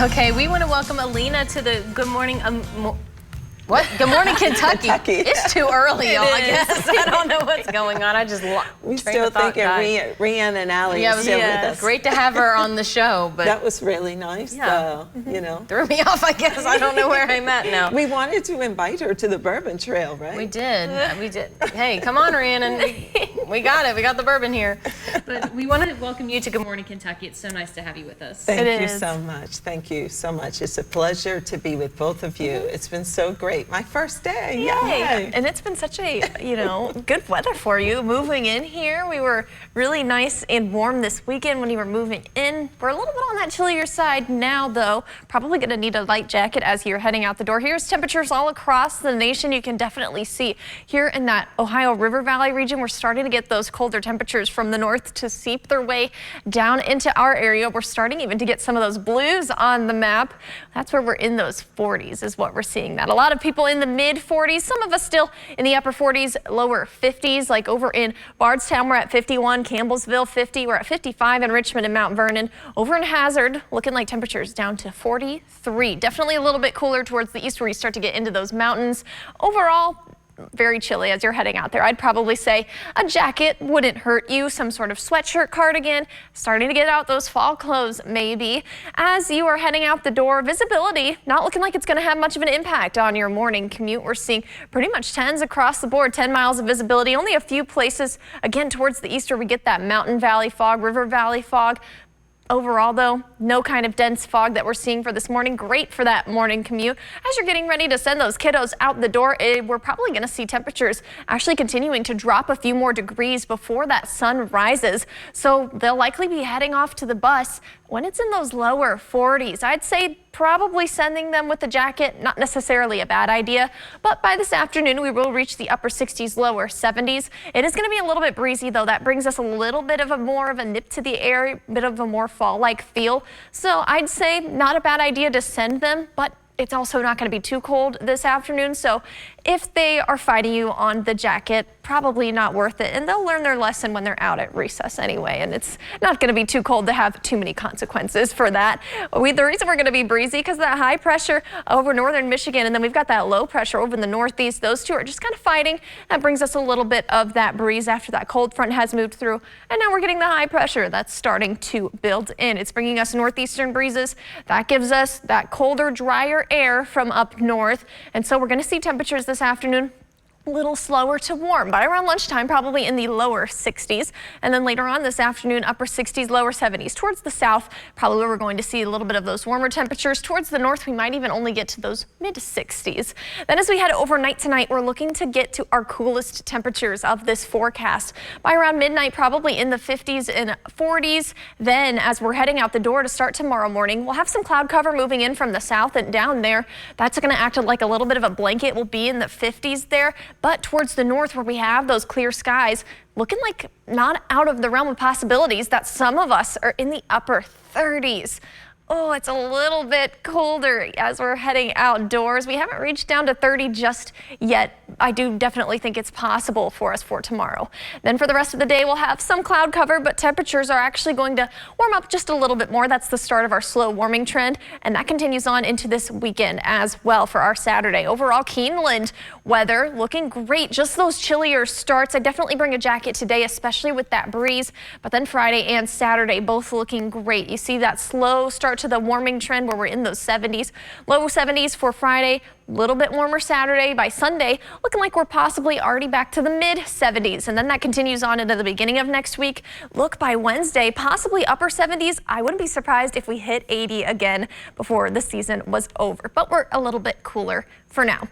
Okay, we want to welcome Alina to the Good Morning. What? Good Morning, Kentucky. It's too early, y'all. I guess I don't know what's going on. I just we still thinking Rianne and Allie are still with us. Great to have her on the show, but that was really nice. Yeah. You know, threw me off. I guess I don't know where I'm at now. We wanted to invite her to the Bourbon Trail, right? We did. We did. Hey, come on, Rianne, we got it. We got the bourbon here. But we want to welcome you to Good Morning Kentucky. It's so nice to have you with us. Thank you so much. Thank you so much. It's a pleasure to be with both of you. It's been so great. My first day. Yay. And it's been such a, good weather for you. Moving in here, we were really nice and warm this weekend when you were moving in. We're a little bit on that chillier side now, though. Probably going to need a light jacket as you're heading out the door. Here's temperatures all across the nation. You can definitely see here in that Ohio River Valley region, we're starting to get those colder temperatures from the north to seep their way down into our area. We're starting even to get some of those blues on the map. That's where we're in those 40s is what we're seeing. That a lot of people in the mid 40s, some of us still in the upper 40s, lower 50s, like over in Bardstown, we're at 51, Campbellsville 50, we're at 55 in Richmond and Mount Vernon. Over in Hazard, looking like temperatures down to 43. Definitely a little bit cooler towards the east where you start to get into those mountains. Overall, very chilly as you're heading out there. I'd probably say a jacket wouldn't hurt you, some sort of sweatshirt, cardigan, starting to get out those fall clothes maybe. As you are heading out the door, visibility not looking like it's going to have much of an impact on your morning commute. We're seeing pretty much 10s across the board, 10 miles of visibility. Only a few places, again, towards the east where we get that mountain valley fog, river valley fog. Overall, though, no kind of dense fog that we're seeing for this morning. Great for that morning commute. As you're getting ready to send those kiddos out the door, we're probably going to see temperatures actually continuing to drop a few more degrees before that sun rises. So they'll likely be heading off to the bus when it's in those lower 40s. I'd say probably sending them with a jacket, not necessarily a bad idea, but by this afternoon we will reach the upper 60s, lower 70s. It is going to be a little bit breezy, though. That brings us a little bit of more of a nip to the air, a bit of a more fall-like feel. So I'd say not a bad idea to send them, but it's also not going to be too cold this afternoon. So if they are fighting you on the jacket, probably not worth it. And they'll learn their lesson when they're out at recess anyway. And it's not going to be too cold to have too many consequences for that. The reason we're going to be breezy because that high pressure over northern Michigan, and then we've got that low pressure over in the northeast. Those two are just kind of fighting. That brings us a little bit of that breeze after that cold front has moved through. And now we're getting the high pressure that's starting to build in. It's bringing us northeastern breezes. That gives us that colder, drier air from up north. And so we're going to see temperatures this afternoon a little slower to warm by around lunchtime, probably in the lower 60s. And then later on this afternoon, upper 60s, lower 70s. Towards the south, probably where we're going to see a little bit of those warmer temperatures. Towards the north, we might even only get to those mid 60s. Then as we head overnight tonight, we're looking to get to our coolest temperatures of this forecast. By around midnight, probably in the 50s and 40s. Then as we're heading out the door to start tomorrow morning, we'll have some cloud cover moving in from the south and down there. That's going to act like a little bit of a blanket. We'll be in the 50s there. But towards the north where we have those clear skies, looking like not out of the realm of possibilities that some of us are in the upper 30s. Oh, it's a little bit colder as we're heading outdoors. We haven't reached down to 30 just yet. I do definitely think it's possible for us for tomorrow. Then for the rest of the day, we'll have some cloud cover, but temperatures are actually going to warm up just a little bit more. That's the start of our slow warming trend, and that continues on into this weekend as well for our Saturday. Overall, Keeneland weather looking great. Just those chillier starts. I definitely bring a jacket today, especially with that breeze, but then Friday and Saturday both looking great. You see that slow start to the warming trend where we're in those 70s, low 70s for Friday, a little bit warmer Saturday. By Sunday, looking like we're possibly already back to the mid 70s, and then that continues on into the beginning of next week. Look, by Wednesday, possibly upper 70s. I wouldn't be surprised if we hit 80 again before the season was over, but we're a little bit cooler for now.